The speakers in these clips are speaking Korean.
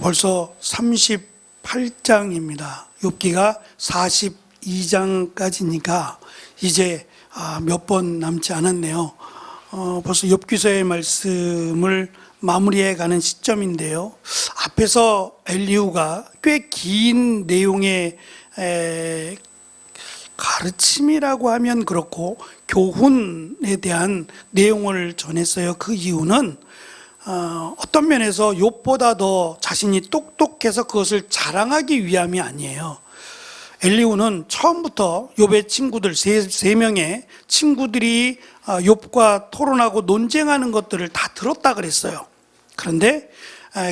벌써 38장입니다. 욥기가 42장까지니까 이제 몇 번 남지 않았네요. 벌써 욥기서의 말씀을 마무리해 가는 시점인데요. 앞에서 엘리후가 꽤 긴 내용의 가르침이라고 하면 그렇고 교훈에 대한 내용을 전했어요. 그 이유는 어떤 면에서 욥보다 더 자신이 똑똑해서 그것을 자랑하기 위함이 아니에요. 엘리후는 처음부터 욥의 친구들 세 명의 친구들이 욥과 토론하고 논쟁하는 것들을 다 들었다 그랬어요. 그런데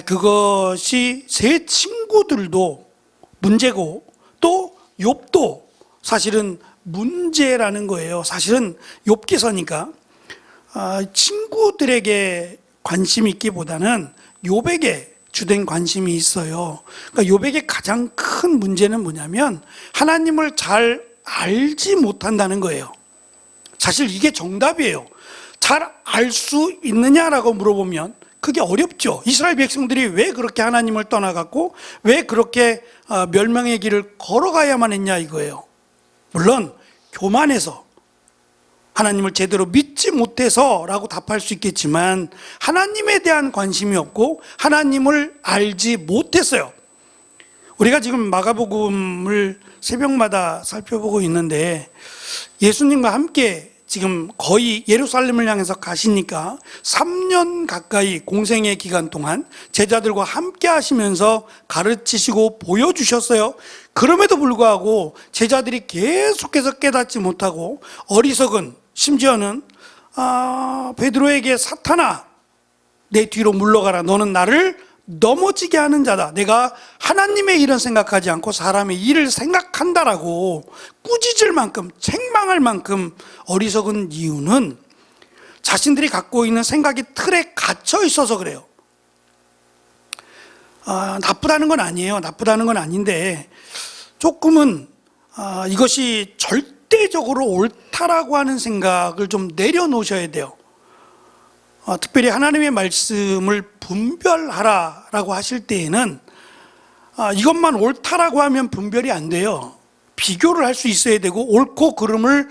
그것이 세 친구들도 문제고 또 욥도 사실은 문제라는 거예요. 사실은 욥기서니까 친구들에게 관심이 있기보다는 욥에게 주된 관심이 있어요. 그러니까 욥에게 가장 큰 문제는 뭐냐면 하나님을 잘 알지 못한다는 거예요. 사실 이게 정답이에요. 잘 알 수 있느냐라고 물어보면 그게 어렵죠. 이스라엘 백성들이 왜 그렇게 하나님을 떠나갔고 왜 그렇게 멸망의 길을 걸어가야만 했냐 이거예요. 물론 교만해서 하나님을 제대로 믿지 못해서라고 답할 수 있겠지만 하나님에 대한 관심이 없고 하나님을 알지 못했어요. 우리가 지금 마가복음을 새벽마다 살펴보고 있는데 예수님과 함께 지금 거의 예루살렘을 향해서 가시니까 3년 가까이 공생의 기간 동안 제자들과 함께 하시면서 가르치시고 보여주셨어요. 그럼에도 불구하고 제자들이 계속해서 깨닫지 못하고 어리석은 심지어는 베드로에게 사탄아 내 뒤로 물러가라. 너는 나를 넘어지게 하는 자다. 내가 하나님의 일은 생각하지 않고 사람의 일을 생각한다라고 꾸짖을 만큼 책망할 만큼 어리석은 이유는 자신들이 갖고 있는 생각이 틀에 갇혀 있어서 그래요. 나쁘다는 건 아니에요. 나쁘다는 건 아닌데 조금은 이것이 절대적으로 옳다라고 하는 생각을 좀 내려놓으셔야 돼요. 특별히 하나님의 말씀을 분별하라라고 하실 때에는 이것만 옳다라고 하면 분별이 안 돼요. 비교를 할 수 있어야 되고 옳고 그름을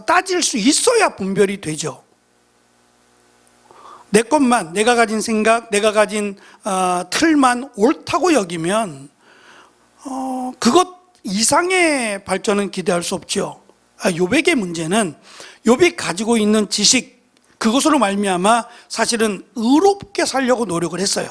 따질 수 있어야 분별이 되죠. 내 것만, 내가 가진 생각, 내가 가진 틀만 옳다고 여기면 그것 이상의 발전은 기대할 수 없죠. 욥에게 문제는 욥이 가지고 있는 지식, 그것으로 말미암아 사실은 의롭게 살려고 노력을 했어요.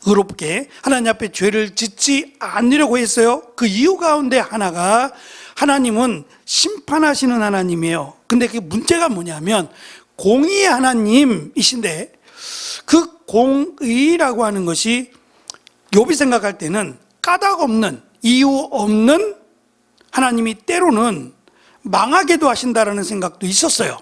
의롭게 하나님 앞에 죄를 짓지 않으려고 했어요. 그 이유 가운데 하나가 하나님은 심판하시는 하나님이에요. 근데 그 문제가 뭐냐면 공의의 하나님이신데 그 공의라고 하는 것이 욥이 생각할 때는 까닭 없는, 이유 없는 하나님이 때로는 망하게도 하신다라는 생각도 있었어요.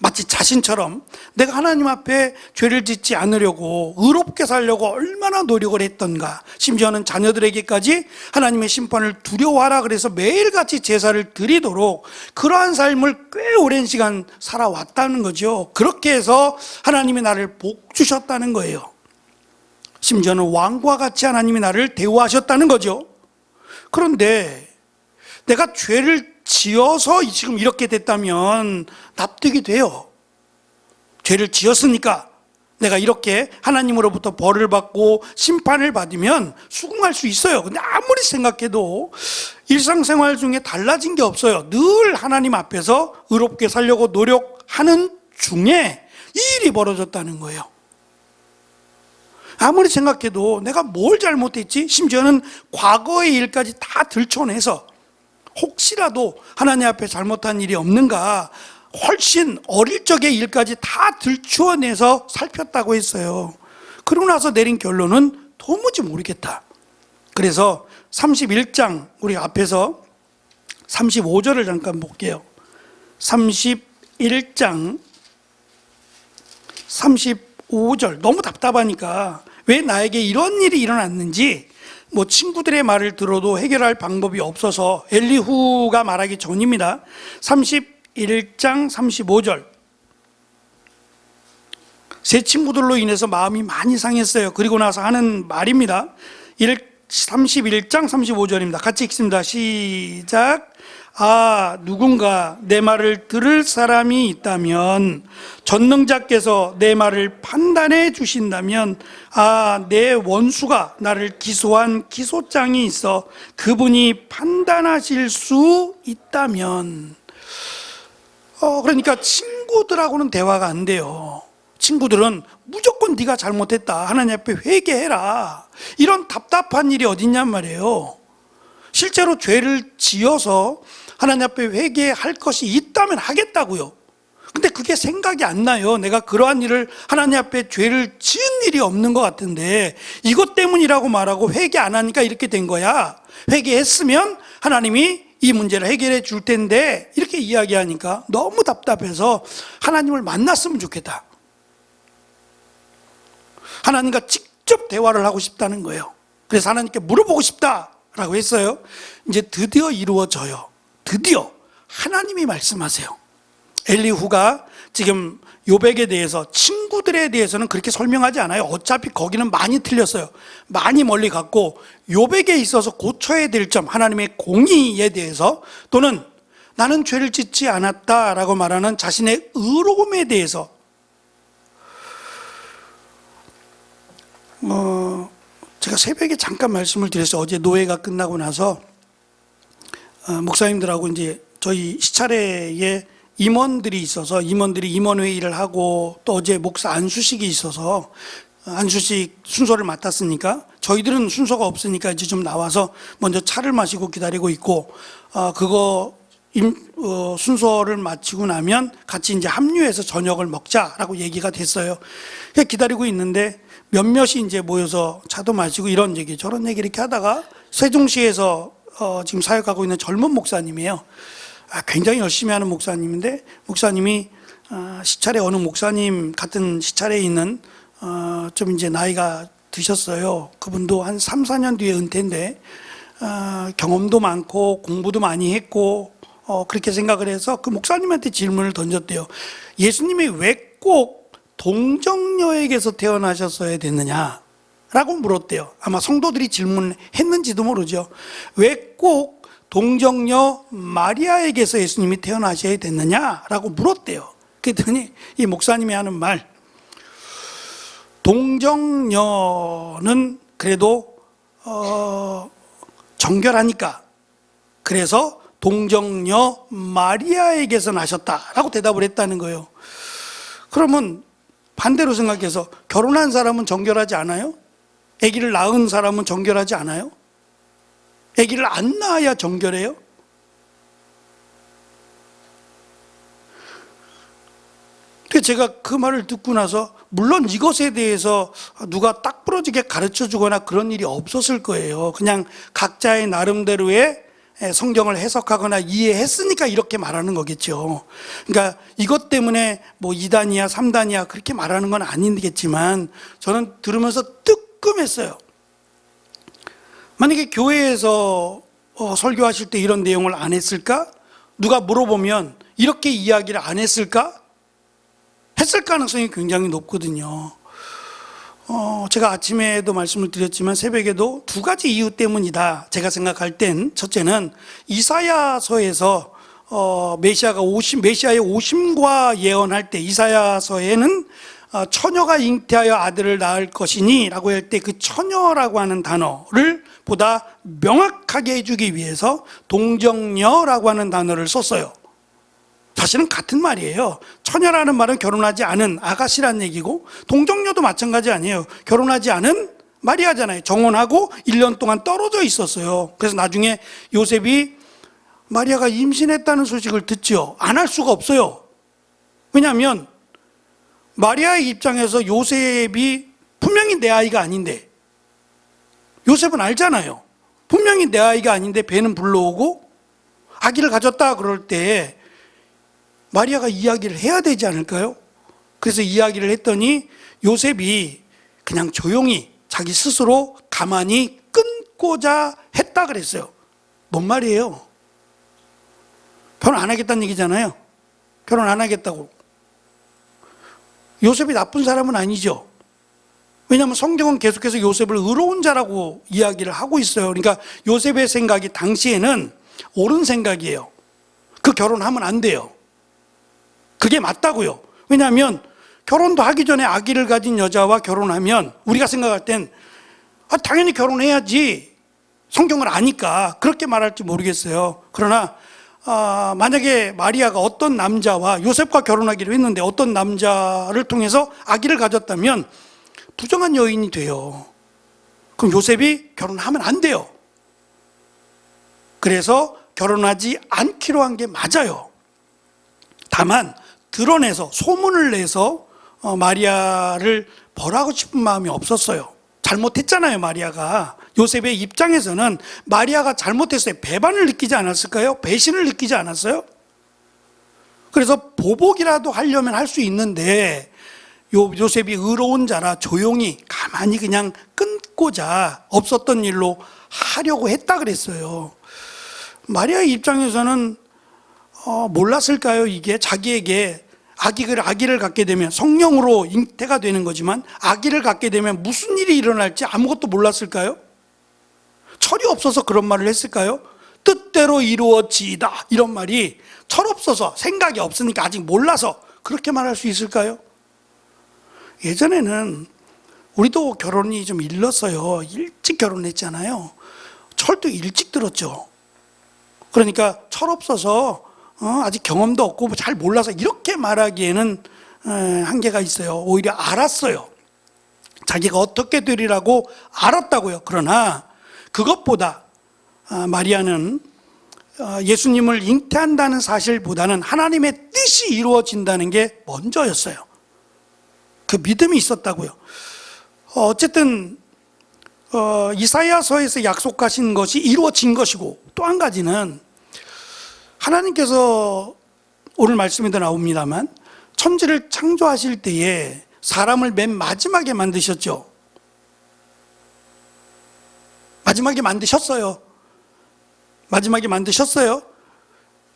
마치 자신처럼 내가 하나님 앞에 죄를 짓지 않으려고 의롭게 살려고 얼마나 노력을 했던가, 심지어는 자녀들에게까지 하나님의 심판을 두려워하라 그래서 매일같이 제사를 드리도록 그러한 삶을 꽤 오랜 시간 살아왔다는 거죠. 그렇게 해서 하나님이 나를 복 주셨다는 거예요. 심지어는 왕과 같이 하나님이 나를 대우하셨다는 거죠. 그런데 내가 죄를 지어서 지금 이렇게 됐다면 납득이 돼요. 죄를 지었으니까 내가 이렇게 하나님으로부터 벌을 받고 심판을 받으면 수긍할 수 있어요. 근데 아무리 생각해도 일상생활 중에 달라진 게 없어요. 늘 하나님 앞에서 의롭게 살려고 노력하는 중에 이 일이 벌어졌다는 거예요. 아무리 생각해도 내가 뭘 잘못했지? 심지어는 과거의 일까지 다 들춰내서 혹시라도 하나님 앞에 잘못한 일이 없는가 훨씬 어릴 적의 일까지 다 들추어내서 살폈다고 했어요. 그러고 나서 내린 결론은 도무지 모르겠다. 그래서 31장 우리 앞에서 35절을 잠깐 볼게요. 31장 35절 너무 답답하니까 왜 나에게 이런 일이 일어났는지 친구들의 말을 들어도 해결할 방법이 없어서 엘리후가 말하기 전입니다. 31장 35절 새 친구들로 인해서 마음이 많이 상했어요. 그리고 나서 하는 말입니다. 31장 35절입니다. 같이 읽습니다. 시작. 누군가 내 말을 들을 사람이 있다면, 전능자께서 내 말을 판단해 주신다면, 내 원수가 나를 기소한 기소장이 있어 그분이 판단하실 수 있다면. 그러니까 친구들하고는 대화가 안 돼요. 친구들은 무조건 네가 잘못했다, 하나님 앞에 회개해라, 이런 답답한 일이 어딨냔 말이에요. 실제로 죄를 지어서 하나님 앞에 회개할 것이 있다면 하겠다고요. 근데 그게 생각이 안 나요. 내가 그러한 일을, 하나님 앞에 죄를 지은 일이 없는 것 같은데 이것 때문이라고 말하고 회개 안 하니까 이렇게 된 거야. 회개했으면 하나님이 이 문제를 해결해 줄 텐데, 이렇게 이야기하니까 너무 답답해서 하나님을 만났으면 좋겠다, 하나님과 직접 대화를 하고 싶다는 거예요. 그래서 하나님께 물어보고 싶다라고 했어요. 이제 드디어 이루어져요. 드디어 하나님이 말씀하세요. 엘리후가 지금 요백에 대해서, 친구들에 대해서는 그렇게 설명하지 않아요. 어차피 거기는 많이 틀렸어요. 많이 멀리 갔고, 요백에 있어서 고쳐야 될 점, 하나님의 공의에 대해서, 또는 나는 죄를 짓지 않았다라고 말하는 자신의 의로움에 대해서, 제가 새벽에 잠깐 말씀을 드렸어요. 어제 노예가 끝나고 나서 목사님들하고 이제 저희 시차례에 임원들이 있어서, 임원들이 임원회의를 하고, 또 어제 목사 안수식이 있어서 안수식 순서를 맡았으니까 저희들은 순서가 없으니까 이제 좀 나와서 먼저 차를 마시고 기다리고 있고, 순서를 마치고 나면 같이 이제 합류해서 저녁을 먹자라고 얘기가 됐어요. 기다리고 있는데 몇몇이 이제 모여서 차도 마시고 이런 얘기 저런 얘기 이렇게 하다가, 세종시에서 지금 사역하고 있는 젊은 목사님이에요. 굉장히 열심히 하는 목사님인데, 목사님이 시찰에 어느 목사님 같은 시찰에 있는 좀 이제 나이가 드셨어요. 그분도 한 3, 4년 뒤에 은퇴인데 경험도 많고 공부도 많이 했고 그렇게 생각을 해서 그 목사님한테 질문을 던졌대요. 예수님이 왜 꼭 동정녀에게서 태어나셨어야 됐느냐 라고 물었대요. 아마 성도들이 질문했는지도 모르죠. 왜 꼭 동정녀 마리아에게서 예수님이 태어나셔야 됐느냐라고 물었대요. 그랬더니 이 목사님이 하는 말, 동정녀는 그래도 정결하니까, 그래서 동정녀 마리아에게서 나셨다라고 대답을 했다는 거예요. 그러면 반대로 생각해서, 결혼한 사람은 정결하지 않아요? 아기를 낳은 사람은 정결하지 않아요? 아기를 안 낳아야 정결해요? 제가 그 말을 듣고 나서, 물론 이것에 대해서 누가 딱 부러지게 가르쳐 주거나 그런 일이 없었을 거예요. 그냥 각자의 나름대로의 성경을 해석하거나 이해했으니까 이렇게 말하는 거겠죠. 그러니까 이것 때문에 뭐 2단이야 3단이야 그렇게 말하는 건 아니겠지만, 저는 들으면서 뜨끔했어요. 만약에 교회에서 설교하실 때 이런 내용을 안 했을까? 누가 물어보면 이렇게 이야기를 안 했을까? 했을 가능성이 굉장히 높거든요. 제가 아침에도 말씀을 드렸지만 새벽에도 두 가지 이유 때문이다 제가 생각할 땐, 첫째는 이사야서에서 메시아의 오심과 예언할 때, 이사야서에는 처녀가 잉태하여 아들을 낳을 것이니 라고 할 때 그 처녀라고 하는 단어를 보다 명확하게 해주기 위해서 동정녀라고 하는 단어를 썼어요. 사실은 같은 말이에요. 처녀라는 말은 결혼하지 않은 아가씨란 얘기고, 동정녀도 마찬가지 아니에요. 결혼하지 않은 마리아잖아요. 정혼하고 1년 동안 떨어져 있었어요. 그래서 나중에 요셉이 마리아가 임신했다는 소식을 듣죠. 안 할 수가 없어요. 왜냐하면 마리아의 입장에서 요셉이 분명히 내 아이가 아닌데, 요셉은 알잖아요. 분명히 내 아이가 아닌데 배는 불러오고 아기를 가졌다 그럴 때 마리아가 이야기를 해야 되지 않을까요? 그래서 이야기를 했더니 요셉이 그냥 조용히 자기 스스로 가만히 끊고자 했다 그랬어요. 뭔 말이에요? 결혼 안 하겠다는 얘기잖아요. 결혼 안 하겠다고. 요셉이 나쁜 사람은 아니죠. 왜냐하면 성경은 계속해서 요셉을 의로운 자라고 이야기를 하고 있어요. 그러니까 요셉의 생각이 당시에는 옳은 생각이에요. 그 결혼하면 안 돼요. 그게 맞다고요. 왜냐하면 결혼도 하기 전에 아기를 가진 여자와 결혼하면 우리가 생각할 땐 당연히 결혼해야지, 성경을 아니까 그렇게 말할지 모르겠어요. 그러나 만약에 마리아가 어떤 남자와 요셉과 결혼하기로 했는데 어떤 남자를 통해서 아기를 가졌다면 부정한 여인이 돼요. 그럼 요셉이 결혼하면 안 돼요. 그래서 결혼하지 않기로 한 게 맞아요. 다만 드러내서, 소문을 내서 마리아를 벌하고 싶은 마음이 없었어요. 잘못했잖아요, 마리아가. 요셉의 입장에서는 마리아가 잘못했어요. 배반을 느끼지 않았을까요? 배신을 느끼지 않았어요? 그래서 보복이라도 하려면 할 수 있는데 요셉이 의로운 자라 조용히 가만히 그냥 끊고자 없었던 일로 하려고 했다 그랬어요. 마리아의 입장에서는 몰랐을까요? 이게 자기에게 아기를 갖게 되면 성령으로 잉태가 되는 거지만 아기를 갖게 되면 무슨 일이 일어날지 아무것도 몰랐을까요? 철이 없어서 그런 말을 했을까요? 뜻대로 이루어지이다, 이런 말이 철없어서, 생각이 없으니까 아직 몰라서 그렇게 말할 수 있을까요? 예전에는 우리도 결혼이 좀 일렀어요. 일찍 결혼했잖아요. 철도 일찍 들었죠. 그러니까 철없어서 아직 경험도 없고 잘 몰라서 이렇게 말하기에는 한계가 있어요. 오히려 알았어요. 자기가 어떻게 되리라고 알았다고요. 그러나 그것보다 마리아는 예수님을 잉태한다는 사실보다는 하나님의 뜻이 이루어진다는 게 먼저였어요. 그 믿음이 있었다고요. 어쨌든 이사야서에서 약속하신 것이 이루어진 것이고, 또 한 가지는 하나님께서 오늘 말씀에도 나옵니다만 천지를 창조하실 때에 사람을 맨 마지막에 만드셨죠. 마지막에 만드셨어요. 마지막에 만드셨어요.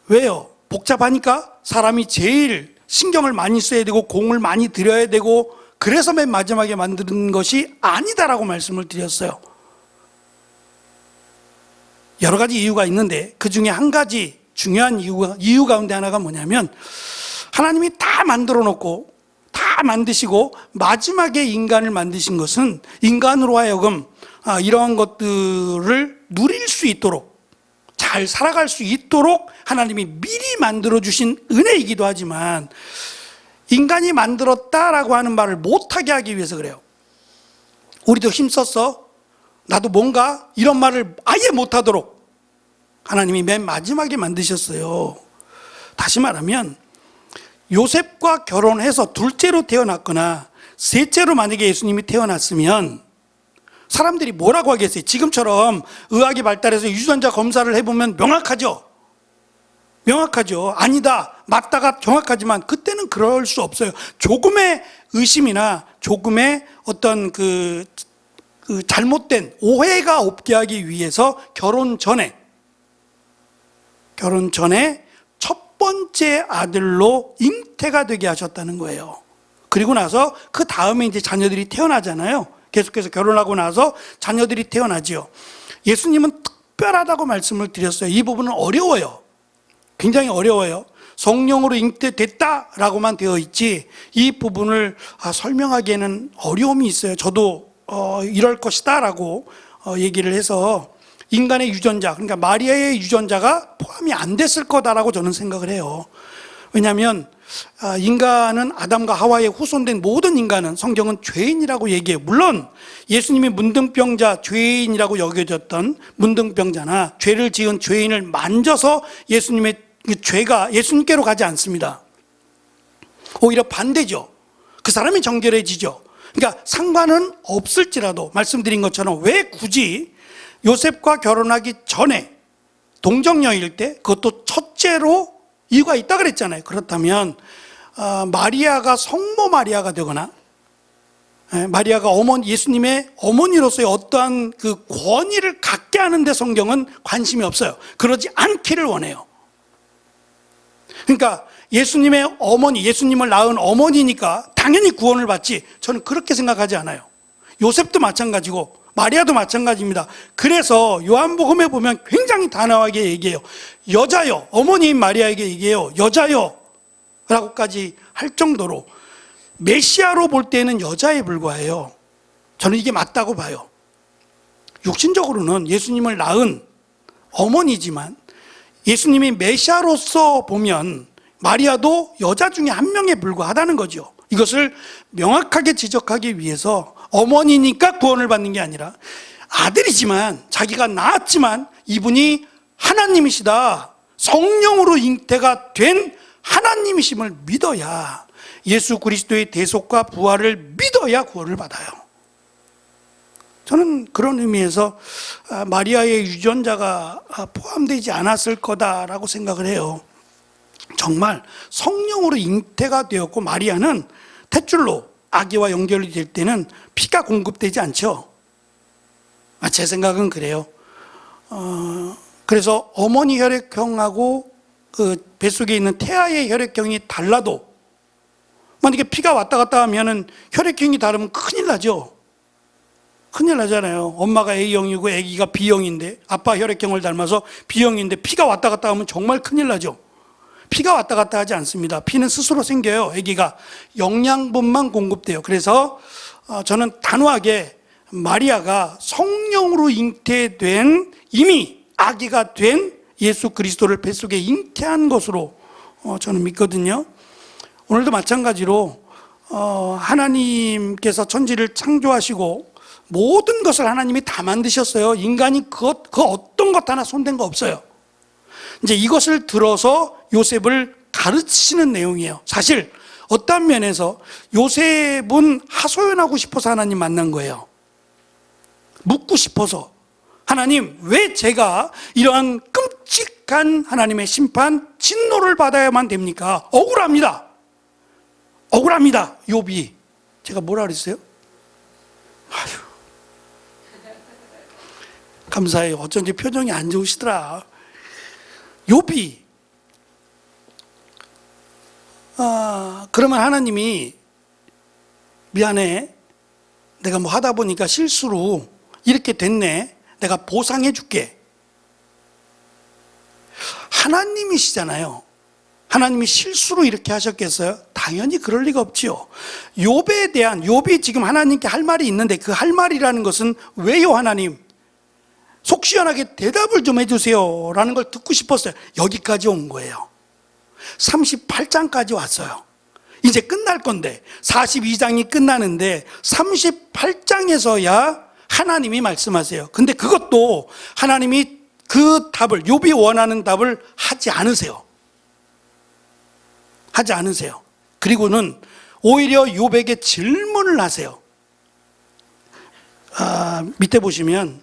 왜요? 복잡하니까? 사람이 제일 신경을 많이 써야 되고 공을 많이 들여야 되고, 그래서 맨 마지막에 만드는 것이 아니다라고 말씀을 드렸어요. 여러 가지 이유가 있는데 그 중에 한 가지 중요한 이유 가운데 하나가 뭐냐면, 하나님이 다 만들어 놓고 다 만드시고 마지막에 인간을 만드신 것은 인간으로 하여금 이러한 것들을 누릴 수 있도록, 잘 살아갈 수 있도록 하나님이 미리 만들어 주신 은혜이기도 하지만, 인간이 만들었다라고 하는 말을 못하게 하기 위해서 그래요. 우리도 힘썼어, 나도 뭔가, 이런 말을 아예 못하도록 하나님이 맨 마지막에 만드셨어요. 다시 말하면 요셉과 결혼해서 둘째로 태어났거나 셋째로 만약에 예수님이 태어났으면 사람들이 뭐라고 하겠어요? 지금처럼 의학이 발달해서 유전자 검사를 해보면 명확하죠? 명확하죠. 아니다, 맞다가 정확하지만 그때는 그럴 수 없어요. 조금의 의심이나 조금의 어떤 그 잘못된 오해가 없게 하기 위해서 결혼 전에 첫 번째 아들로 잉태가 되게 하셨다는 거예요. 그리고 나서 그 다음에 이제 자녀들이 태어나잖아요. 계속해서 결혼하고 나서 자녀들이 태어나지요. 예수님은 특별하다고 말씀을 드렸어요. 이 부분은 어려워요. 굉장히 어려워요. 성령으로 잉태됐다라고만 되어 있지 이 부분을 설명하기에는 어려움이 있어요. 저도 이럴 것이다 라고 얘기를 해서 인간의 유전자, 그러니까 마리아의 유전자가 포함이 안 됐을 거다라고 저는 생각을 해요. 왜냐하면 인간은 아담과 하와의 후손된 모든 인간은 성경은 죄인이라고 얘기해요. 물론 예수님이 문둥병자, 죄인이라고 여겨졌던 문둥병자나 죄를 지은 죄인을 만져서 예수님의 죄가 예수님께로 가지 않습니다. 오히려 반대죠. 그 사람이 정결해지죠. 그러니까 상관은 없을지라도 말씀드린 것처럼 왜 굳이 요셉과 결혼하기 전에 동정녀일 때, 그것도 첫째로 이유가 있다 그랬잖아요. 그렇다면 마리아가 성모 마리아가 되거나 마리아가 예수님의 어머니로서의 어떠한 그 권위를 갖게 하는데 성경은 관심이 없어요. 그러지 않기를 원해요. 그러니까 예수님의 어머니, 예수님을 낳은 어머니니까 당연히 구원을 받지. 저는 그렇게 생각하지 않아요. 요셉도 마찬가지고 마리아도 마찬가지입니다. 그래서 요한복음에 보면 굉장히 단호하게 얘기해요. 여자여, 어머니인 마리아에게 얘기해요. 여자여 라고까지 할 정도로 메시아로 볼 때는 여자에 불과해요. 저는 이게 맞다고 봐요. 육신적으로는 예수님을 낳은 어머니지만 예수님이 메시아로서 보면 마리아도 여자 중에 한 명에 불과하다는 거죠. 이것을 명확하게 지적하기 위해서 어머니니까 구원을 받는 게 아니라 아들이지만 자기가 낳았지만 이분이 하나님이시다, 성령으로 잉태가 된 하나님이심을 믿어야, 예수 그리스도의 대속과 부활을 믿어야 구원을 받아요. 저는 그런 의미에서 마리아의 유전자가 포함되지 않았을 거다라고 생각을 해요. 정말 성령으로 잉태가 되었고, 마리아는 탯줄로 아기와 연결이 될 때는 피가 공급되지 않죠. 제 생각은 그래요. 그래서 어머니 혈액형하고 그 뱃속에 있는 태아의 혈액형이 달라도, 만약에 피가 왔다 갔다 하면은 혈액형이 다르면 큰일 나죠. 큰일 나잖아요. 엄마가 A형이고 아기가 B형인데, 아빠 혈액형을 닮아서 B형인데 피가 왔다 갔다 하면 정말 큰일 나죠. 피가 왔다 갔다 하지 않습니다. 피는 스스로 생겨요. 아기가 영양분만 공급돼요. 그래서 저는 단호하게 마리아가 성령으로 잉태된, 이미 아기가 된 예수 그리스도를 뱃속에 잉태한 것으로 저는 믿거든요. 오늘도 마찬가지로 하나님께서 천지를 창조하시고 모든 것을 하나님이 다 만드셨어요. 인간이 그 어떤 것 하나 손댄 거 없어요. 이제 이것을 들어서 요셉을 가르치시는 내용이에요. 사실 어떤 면에서 요셉은 하소연하고 싶어서 하나님 만난 거예요. 묻고 싶어서, 하나님 왜 제가 이러한 끔찍한 하나님의 심판, 진노를 받아야만 됩니까? 억울합니다. 억울합니다. 욥이. 제가 뭐라 그랬어요? 아휴, 감사해요. 어쩐지 표정이 안 좋으시더라. 욥이 그러면 하나님이 미안해, 내가 뭐 하다 보니까 실수로 이렇게 됐네, 내가 보상해 줄게. 하나님이시잖아요. 하나님이 실수로 이렇게 하셨겠어요? 당연히 그럴 리가 없지요. 욥에 대한, 욥이 지금 하나님께 할 말이 있는데 그 할 말이라는 것은, 왜요 하나님? 속 시원하게 대답을 좀 해주세요 라는 걸 듣고 싶었어요. 여기까지 온 거예요. 38장까지 왔어요. 이제 끝날 건데, 42장이 끝나는데 38장에서야 하나님이 말씀하세요. 근데 그것도 하나님이 그 답을, 욥이 원하는 답을 하지 않으세요. 하지 않으세요. 그리고는 오히려 욥에게 질문을 하세요. 밑에 보시면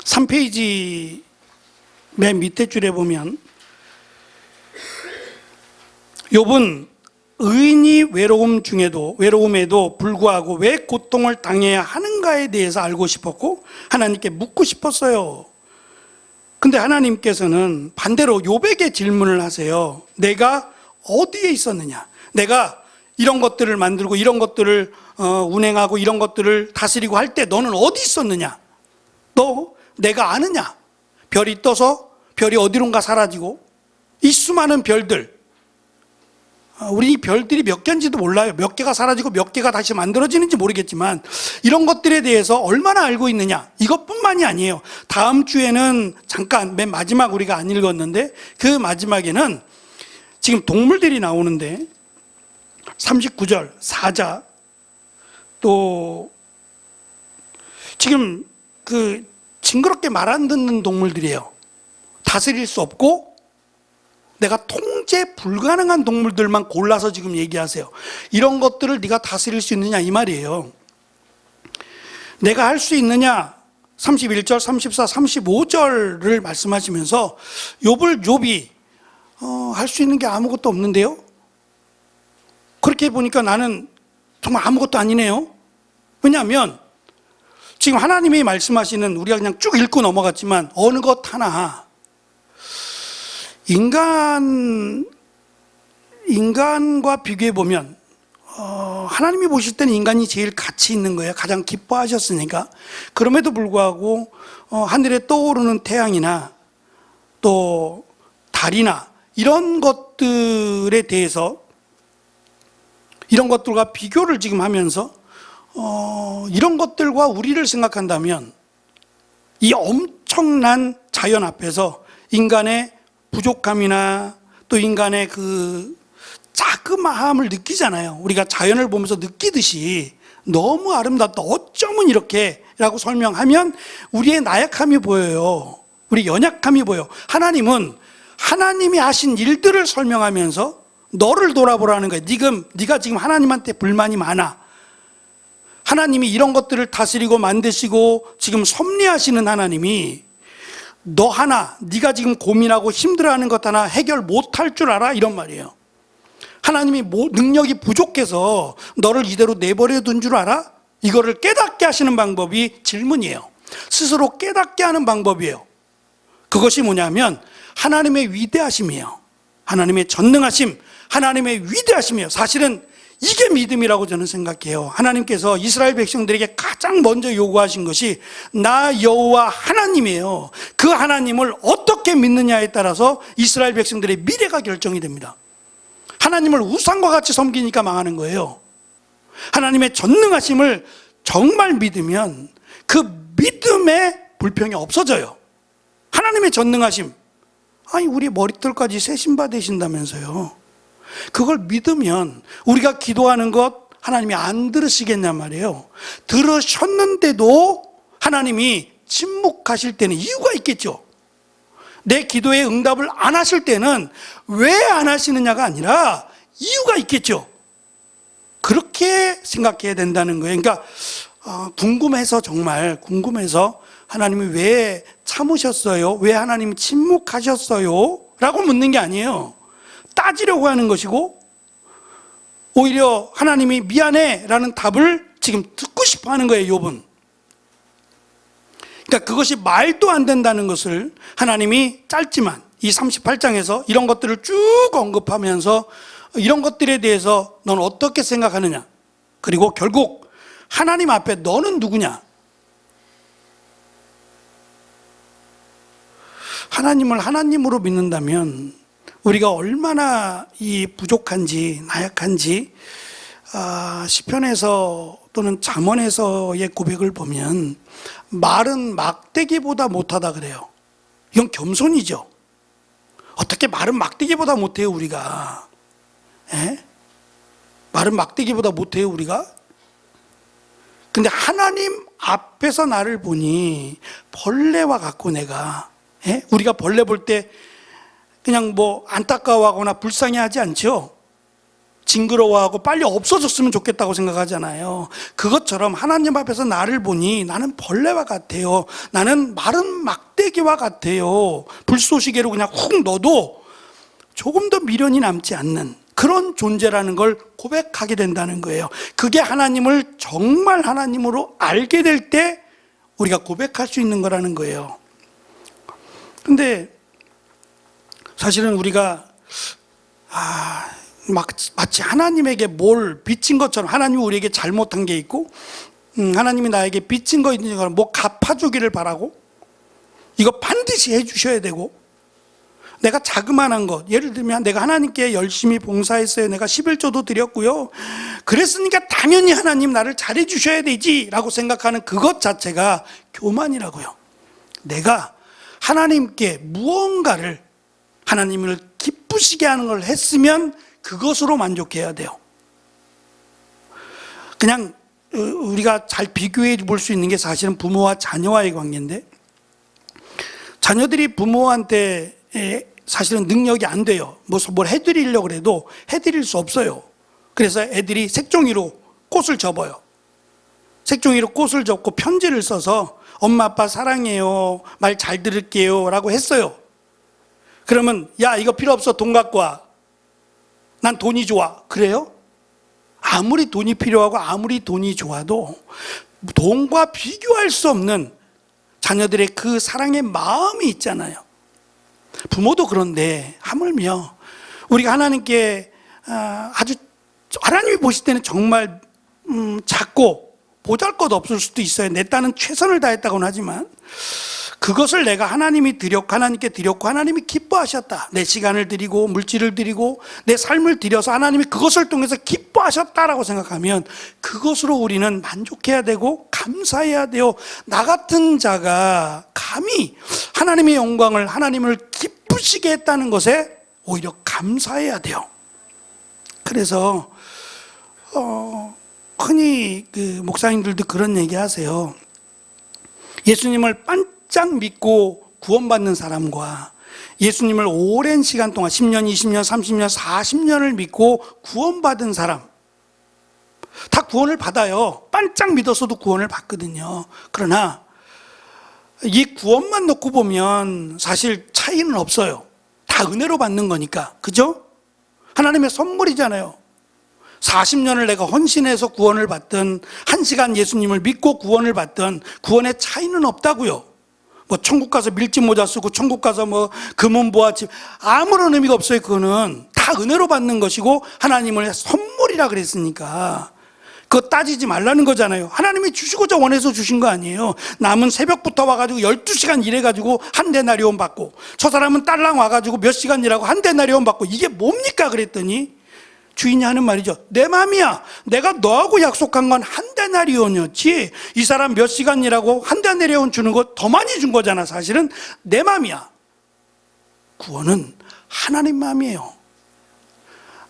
3페이지 맨 밑에 줄에 보면, 욥은 의인이 외로움에도 불구하고 왜 고통을 당해야 하는가에 대해서 알고 싶었고 하나님께 묻고 싶었어요. 근데 하나님께서는 반대로 욥에게 질문을 하세요. 내가 어디에 있었느냐? 내가 이런 것들을 만들고 이런 것들을 운행하고 이런 것들을 다스리고 할 때 너는 어디 있었느냐? 너 내가 아느냐? 별이 떠서 별이 어디론가 사라지고, 이 수많은 별들, 우리 별들이 몇 개인지도 몰라요. 몇 개가 사라지고 몇 개가 다시 만들어지는지 모르겠지만 이런 것들에 대해서 얼마나 알고 있느냐, 이것뿐만이 아니에요. 다음 주에는 잠깐 맨 마지막 우리가 안 읽었는데, 그 마지막에는 지금 동물들이 나오는데 39절 사자, 또 지금 그 징그럽게 말 안 듣는 동물들이에요. 다스릴 수 없고 내가 통제 불가능한 동물들만 골라서 지금 얘기하세요. 이런 것들을 네가 다스릴 수 있느냐, 이 말이에요. 내가 할 수 있느냐, 31절, 34, 35절을 말씀하시면서 욥이 할 수 있는 게 아무것도 없는데요? 그렇게 보니까 나는 정말 아무것도 아니네요. 왜냐하면 지금 하나님이 말씀하시는, 우리가 그냥 쭉 읽고 넘어갔지만 어느 것 하나 인간과 비교해 보면 하나님이 보실 때는 인간이 제일 가치 있는 거예요. 가장 기뻐하셨으니까. 그럼에도 불구하고 하늘에 떠오르는 태양이나 또 달이나 이런 것들에 대해서, 이런 것들과 비교를 지금 하면서 이런 것들과 우리를 생각한다면 이 엄청난 자연 앞에서 인간의 부족함이나 또 인간의 그 자그마함을 느끼잖아요. 우리가 자연을 보면서 느끼듯이 너무 아름답다, 어쩌면 이렇게 라고 설명하면 우리의 나약함이 보여요. 우리 연약함이 보여. 하나님은 하나님이 하신 일들을 설명하면서 너를 돌아보라는 거예요. 네가 지금 하나님한테 불만이 많아. 하나님이 이런 것들을 다스리고 만드시고 지금 섭리하시는 하나님이 너 하나, 네가 지금 고민하고 힘들어하는 것 하나 해결 못할 줄 알아? 이런 말이에요. 하나님이 능력이 부족해서 너를 이대로 내버려 둔 줄 알아? 이거를 깨닫게 하시는 방법이 질문이에요. 스스로 깨닫게 하는 방법이에요. 그것이 뭐냐면 하나님의 위대하심이에요. 하나님의 전능하심, 하나님의 위대하심이에요. 사실은 이게 믿음이라고 저는 생각해요. 하나님께서 이스라엘 백성들에게 가장 먼저 요구하신 것이 나 여호와 하나님이에요. 그 하나님을 어떻게 믿느냐에 따라서 이스라엘 백성들의 미래가 결정이 됩니다. 하나님을 우상과 같이 섬기니까 망하는 거예요. 하나님의 전능하심을 정말 믿으면 그 믿음의 불평이 없어져요. 하나님의 전능하심, 아니 우리 머리털까지 새 신바 되신다면서요. 그걸 믿으면 우리가 기도하는 것 하나님이 안 들으시겠냔 말이에요. 들으셨는데도 하나님이 침묵하실 때는 이유가 있겠죠. 내 기도에 응답을 안 하실 때는 왜 안 하시느냐가 아니라 이유가 있겠죠. 그렇게 생각해야 된다는 거예요. 그러니까 궁금해서, 정말 궁금해서 하나님이 왜 참으셨어요? 왜 하나님이 침묵하셨어요? 라고 묻는 게 아니에요. 따지려고 하는 것이고, 오히려 하나님이 미안해 라는 답을 지금 듣고 싶어 하는 거예요, 욥은. 그러니까 그것이 말도 안 된다는 것을 하나님이 짧지만 이 38장에서 이런 것들을 쭉 언급하면서 이런 것들에 대해서 넌 어떻게 생각하느냐, 그리고 결국 하나님 앞에 너는 누구냐, 하나님을 하나님으로 믿는다면 우리가 얼마나 이 부족한지 나약한지 시편에서 또는 잠언에서의 고백을 보면 말은 막대기보다 못하다 그래요. 이건 겸손이죠. 어떻게 말은 막대기보다 못해요 우리가? 에? 말은 막대기보다 못해요 우리가? 근데 하나님 앞에서 나를 보니 벌레와 같고, 내가 우리가 벌레 볼 때 그냥 뭐 안타까워하거나 불쌍해하지 않죠. 징그러워하고 빨리 없어졌으면 좋겠다고 생각하잖아요. 그것처럼 하나님 앞에서 나를 보니 나는 벌레와 같아요. 나는 마른 막대기와 같아요. 불쏘시개로 그냥 훅 넣어도 조금 더 미련이 남지 않는 그런 존재라는 걸 고백하게 된다는 거예요. 그게 하나님을 정말 하나님으로 알게 될 때 우리가 고백할 수 있는 거라는 거예요. 근데 사실은 우리가 마치 하나님에게 뭘 빚진 것처럼, 하나님이 우리에게 잘못한 게 있고 하나님이 나에게 빚진 거 있는 걸 뭐 갚아주기를 바라고, 이거 반드시 해주셔야 되고, 내가 자그마한 것, 예를 들면 내가 하나님께 열심히 봉사했어요, 내가 11조도 드렸고요, 그랬으니까 당연히 하나님 나를 잘해 주셔야 되지 라고 생각하는 그것 자체가 교만이라고요. 내가 하나님께 무언가를, 하나님을 기쁘시게 하는 걸 했으면 그것으로 만족해야 돼요. 그냥 우리가 잘 비교해 볼 수 있는 게 사실은 부모와 자녀와의 관계인데, 자녀들이 부모한테 사실은 능력이 안 돼요. 뭘 해드리려고 해도 해드릴 수 없어요. 그래서 애들이 색종이로 꽃을 접어요. 색종이로 꽃을 접고 편지를 써서 엄마 아빠 사랑해요, 말 잘 들을게요 라고 했어요. 그러면 야 이거 필요 없어, 돈 갖고 와, 난 돈이 좋아, 그래요? 아무리 돈이 필요하고 아무리 돈이 좋아도 돈과 비교할 수 없는 자녀들의 그 사랑의 마음이 있잖아요. 부모도 그런데 하물며 우리가 하나님께 아주 하나님이 보실 때는 정말 작고 보잘것없을 수도 있어요. 내 딸은 최선을 다했다고는 하지만 그것을 내가 하나님께 드렸고 하나님이 기뻐하셨다. 내 시간을 드리고 물질을 드리고 내 삶을 드려서 하나님이 그것을 통해서 기뻐하셨다라고 생각하면 그것으로 우리는 만족해야 되고 감사해야 돼요. 나 같은 자가 감히 하나님의 영광을, 하나님을 기쁘시게 했다는 것에 오히려 감사해야 돼요. 그래서 흔히 그 목사님들도 그런 얘기 하세요. 예수님을 반짝 믿고 구원받는 사람과 예수님을 오랜 시간 동안 10년, 20년, 30년, 40년을 믿고 구원받은 사람 다 구원을 받아요. 반짝 믿어서도 구원을 받거든요. 그러나 이 구원만 놓고 보면 사실 차이는 없어요. 다 은혜로 받는 거니까. 그죠? 하나님의 선물이잖아요. 40년을 내가 헌신해서 구원을 받든 1시간 예수님을 믿고 구원을 받든 구원의 차이는 없다고요. 뭐 천국 가서 밀짚 모자 쓰고 천국 가서 뭐 금은 보아집 아무런 의미가 없어요. 그거는 다 은혜로 받는 것이고 하나님의 선물이라 그랬으니까 그거 따지지 말라는 거잖아요. 하나님이 주시고자 원해서 주신 거 아니에요. 남은 새벽부터 와가지고 12시간 일해가지고 한 데나리온 받고 저 사람은 딸랑 와가지고 몇 시간 일하고 한 데나리온 받고 이게 뭡니까 그랬더니 주인이 하는 말이죠. 내 맘이야. 내가 너하고 약속한 건 한 데나리온이었지 이 사람 몇 시간 일하고 한 데나리온 주는 거 더 많이 준 거잖아. 사실은 내 맘이야. 구원은 하나님 맘이에요.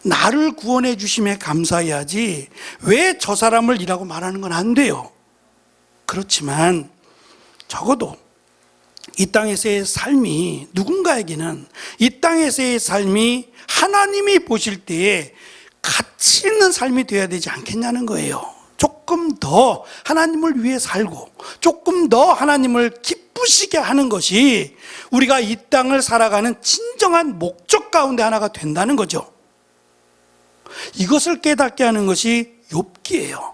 나를 구원해 주심에 감사해야지 왜 저 사람을 이라고 말하는 건 안 돼요. 그렇지만 적어도 이 땅에서의 삶이 누군가에게는 이 땅에서의 삶이 하나님이 보실 때에 가치 있는 삶이 되어야 되지 않겠냐는 거예요. 조금 더 하나님을 위해 살고 조금 더 하나님을 기쁘시게 하는 것이 우리가 이 땅을 살아가는 진정한 목적 가운데 하나가 된다는 거죠. 이것을 깨닫게 하는 것이 욥기예요.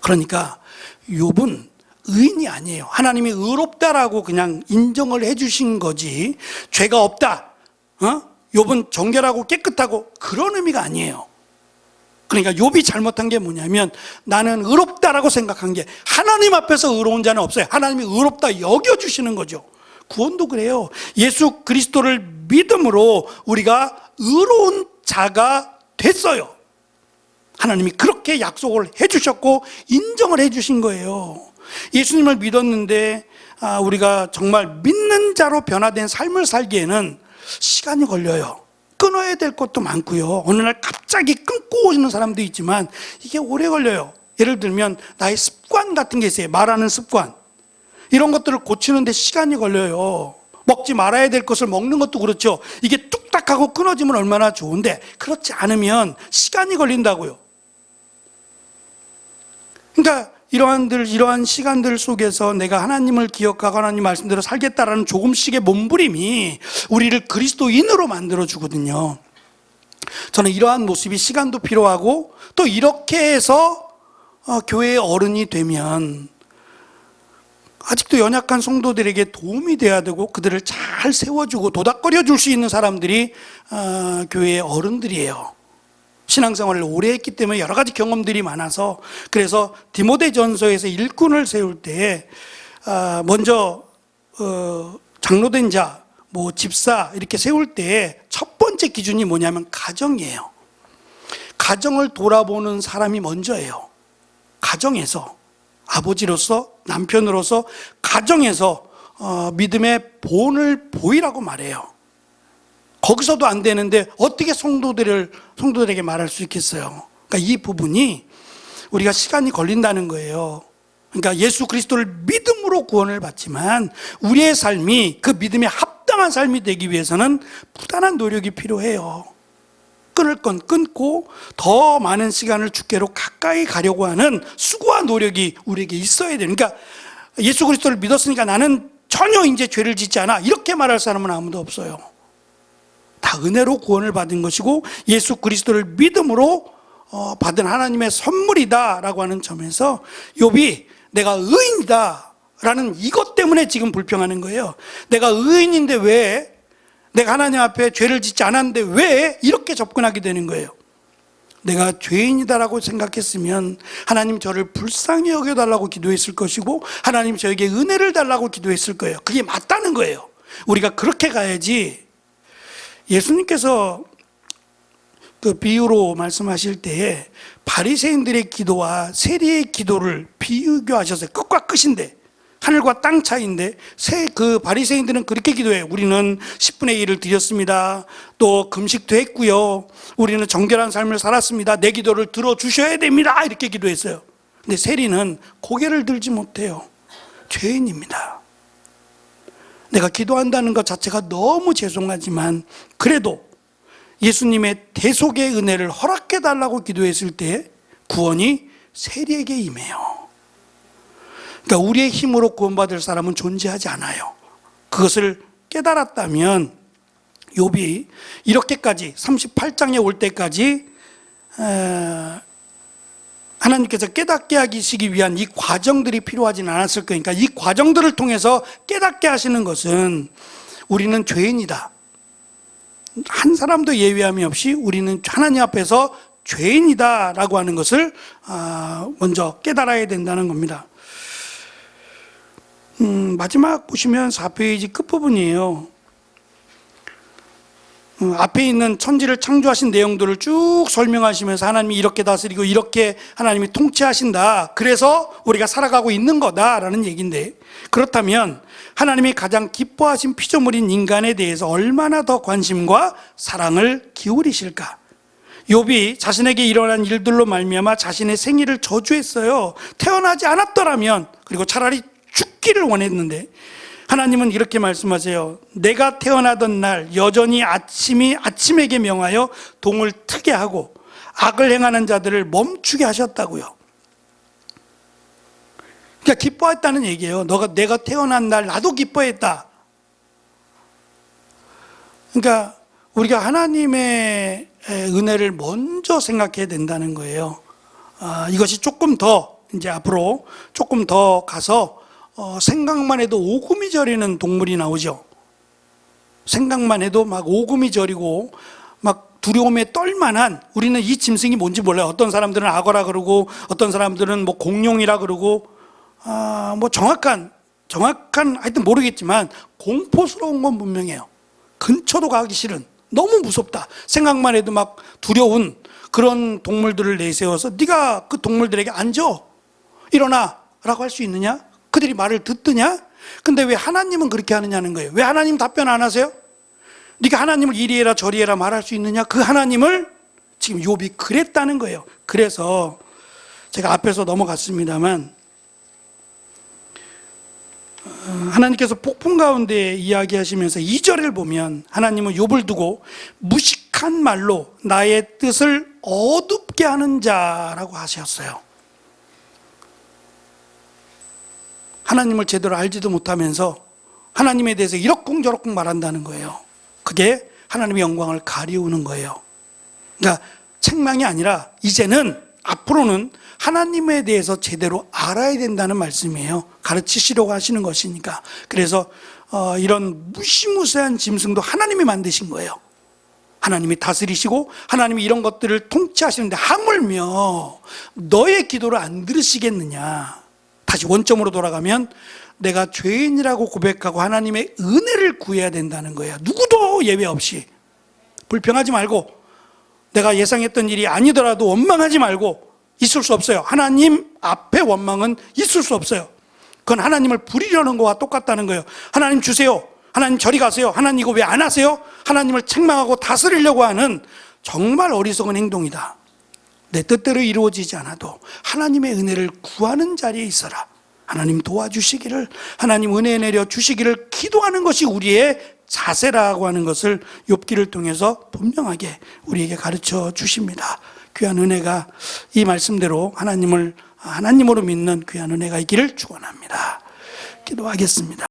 그러니까 욥은 의인이 아니에요. 하나님이 의롭다라고 그냥 인정을 해주신 거지 죄가 없다, 욥은 정결하고 깨끗하고 그런 의미가 아니에요. 그러니까 욥이 잘못한 게 뭐냐면 나는 의롭다라고 생각한 게 하나님 앞에서 의로운 자는 없어요. 하나님이 의롭다 여겨주시는 거죠. 구원도 그래요. 예수 그리스도를 믿음으로 우리가 의로운 자가 됐어요. 하나님이 그렇게 약속을 해주셨고 인정을 해주신 거예요. 예수님을 믿었는데 우리가 정말 믿는 자로 변화된 삶을 살기에는 시간이 걸려요. 끊어야 될 것도 많고요. 어느 날 갑자기 끊고 오시는 사람도 있지만 이게 오래 걸려요. 예를 들면 나의 습관 같은 게 있어요. 말하는 습관. 이런 것들을 고치는데 시간이 걸려요. 먹지 말아야 될 것을 먹는 것도 그렇죠. 이게 뚝딱 하고 끊어지면 얼마나 좋은데 그렇지 않으면 시간이 걸린다고요. 그러니까 이러한 시간들 속에서 내가 하나님을 기억하고 하나님 말씀대로 살겠다라는 조금씩의 몸부림이 우리를 그리스도인으로 만들어주거든요. 저는 이러한 모습이 시간도 필요하고 또 이렇게 해서 교회의 어른이 되면 아직도 연약한 성도들에게 도움이 돼야 되고 그들을 잘 세워주고 도닥거려 줄 수 있는 사람들이 교회의 어른들이에요. 신앙생활을 오래 했기 때문에 여러 가지 경험들이 많아서 그래서 디모데전서에서 일꾼을 세울 때 먼저 장로된 자, 뭐 집사 이렇게 세울 때 첫 번째 기준이 뭐냐면 가정이에요. 가정을 돌아보는 사람이 먼저예요. 가정에서 아버지로서 남편으로서 가정에서 믿음의 본을 보이라고 말해요. 거기서도 안 되는데 어떻게 성도들에게 말할 수 있겠어요? 그러니까 이 부분이 우리가 시간이 걸린다는 거예요. 그러니까 예수 그리스도를 믿음으로 구원을 받지만 우리의 삶이 그 믿음에 합당한 삶이 되기 위해서는 부단한 노력이 필요해요. 끊을 건 끊고 더 많은 시간을 주께로 가까이 가려고 하는 수고와 노력이 우리에게 있어야 돼요. 그러니까 예수 그리스도를 믿었으니까 나는 전혀 이제 죄를 짓지 않아 이렇게 말할 사람은 아무도 없어요. 다 은혜로 구원을 받은 것이고 예수 그리스도를 믿음으로 받은 하나님의 선물이다 라고 하는 점에서 욥이 내가 의인이다 라는 이것 때문에 지금 불평하는 거예요. 내가 의인인데 왜, 내가 하나님 앞에 죄를 짓지 않았는데 왜 이렇게 접근하게 되는 거예요. 내가 죄인이다라고 생각했으면 하나님 저를 불쌍히 여겨달라고 기도했을 것이고 하나님 저에게 은혜를 달라고 기도했을 거예요. 그게 맞다는 거예요. 우리가 그렇게 가야지. 예수님께서 그 비유로 말씀하실 때에 바리새인들의 기도와 세리의 기도를 비교하셨어요. 끝과 끝인데, 하늘과 땅 차이인데, 그 바리새인들은 그렇게 기도해요. 우리는 10분의 1을 드렸습니다. 또 금식도 했고요. 우리는 정결한 삶을 살았습니다. 내 기도를 들어주셔야 됩니다. 이렇게 기도했어요. 근데 세리는 고개를 들지 못해요. 죄인입니다. 내가 기도한다는 것 자체가 너무 죄송하지만 그래도 예수님의 대속의 은혜를 허락해달라고 기도했을 때 구원이 세리에게 임해요. 그러니까 우리의 힘으로 구원받을 사람은 존재하지 않아요. 그것을 깨달았다면 욥이 이렇게까지 38장에 올 때까지 하나님께서 깨닫게 하시기 위한 이 과정들이 필요하진 않았을 거예요. 그러니까 이 과정들을 통해서 깨닫게 하시는 것은 우리는 죄인이다. 한 사람도 예외함이 없이 우리는 하나님 앞에서 죄인이다라고 하는 것을 먼저 깨달아야 된다는 겁니다. 마지막 보시면 4페이지 끝부분이에요. 앞에 있는 천지를 창조하신 내용들을 쭉 설명하시면서 하나님이 이렇게 다스리고 이렇게 하나님이 통치하신다. 그래서 우리가 살아가고 있는 거다라는 얘기인데, 그렇다면 하나님이 가장 기뻐하신 피조물인 인간에 대해서 얼마나 더 관심과 사랑을 기울이실까? 욥이 자신에게 일어난 일들로 말미암아 자신의 생일을 저주했어요. 태어나지 않았더라면, 그리고 차라리 죽기를 원했는데 하나님은 이렇게 말씀하세요. 내가 태어나던 날 여전히 아침에게 명하여 동을 트게 하고 악을 행하는 자들을 멈추게 하셨다고요. 그러니까 기뻐했다는 얘기예요. 내가 태어난 날 나도 기뻐했다. 그러니까 우리가 하나님의 은혜를 먼저 생각해야 된다는 거예요. 이것이 조금 더 이제 앞으로 조금 더 가서 생각만 해도 오금이 저리는 동물이 나오죠. 생각만 해도 막 오금이 저리고 막 두려움에 떨만한, 우리는 이 짐승이 뭔지 몰라요. 어떤 사람들은 악어라 그러고 어떤 사람들은 뭐 공룡이라 그러고 뭐 정확한 하여튼 모르겠지만 공포스러운 건 분명해요. 근처도 가기 싫은, 너무 무섭다, 생각만 해도 막 두려운 그런 동물들을 내세워서 네가 그 동물들에게 앉아 일어나 라고 할 수 있느냐? 그들이 말을 듣느냐? 근데 왜 하나님은 그렇게 하느냐는 거예요. 왜 하나님 답변 안 하세요? 네가 하나님을 이리 해라 저리 해라 말할 수 있느냐? 그 하나님을 지금 욥이 그랬다는 거예요. 그래서 제가 앞에서 넘어갔습니다만 하나님께서 폭풍 가운데 이야기하시면서 2절을 보면 하나님은 욥을 두고 무식한 말로 나의 뜻을 어둡게 하는 자라고 하셨어요. 하나님을 제대로 알지도 못하면서 하나님에 대해서 이러쿵저러쿵 말한다는 거예요. 그게 하나님의 영광을 가리우는 거예요. 그러니까 책망이 아니라 이제는 앞으로는 하나님에 대해서 제대로 알아야 된다는 말씀이에요. 가르치시려고 하시는 것이니까. 그래서 이런 무시무시한 짐승도 하나님이 만드신 거예요. 하나님이 다스리시고 하나님이 이런 것들을 통치하시는데 하물며 너의 기도를 안 들으시겠느냐. 다시 원점으로 돌아가면 내가 죄인이라고 고백하고 하나님의 은혜를 구해야 된다는 거예요. 누구도 예외 없이. 불평하지 말고, 내가 예상했던 일이 아니더라도 원망하지 말고 있을 수 없어요. 하나님 앞에 원망은 있을 수 없어요. 그건 하나님을 부리려는 거와 똑같다는 거예요. 하나님 주세요, 하나님 저리 가세요, 하나님 이거 왜 안 하세요? 하나님을 책망하고 다스리려고 하는 정말 어리석은 행동이다. 내 뜻대로 이루어지지 않아도 하나님의 은혜를 구하는 자리에 있어라. 하나님 도와주시기를, 하나님 은혜 내려 주시기를 기도하는 것이 우리의 자세라고 하는 것을 욥기를 통해서 분명하게 우리에게 가르쳐 주십니다. 귀한 은혜가 이 말씀대로 하나님으로 믿는 귀한 은혜가 있기를 축원합니다. 기도하겠습니다.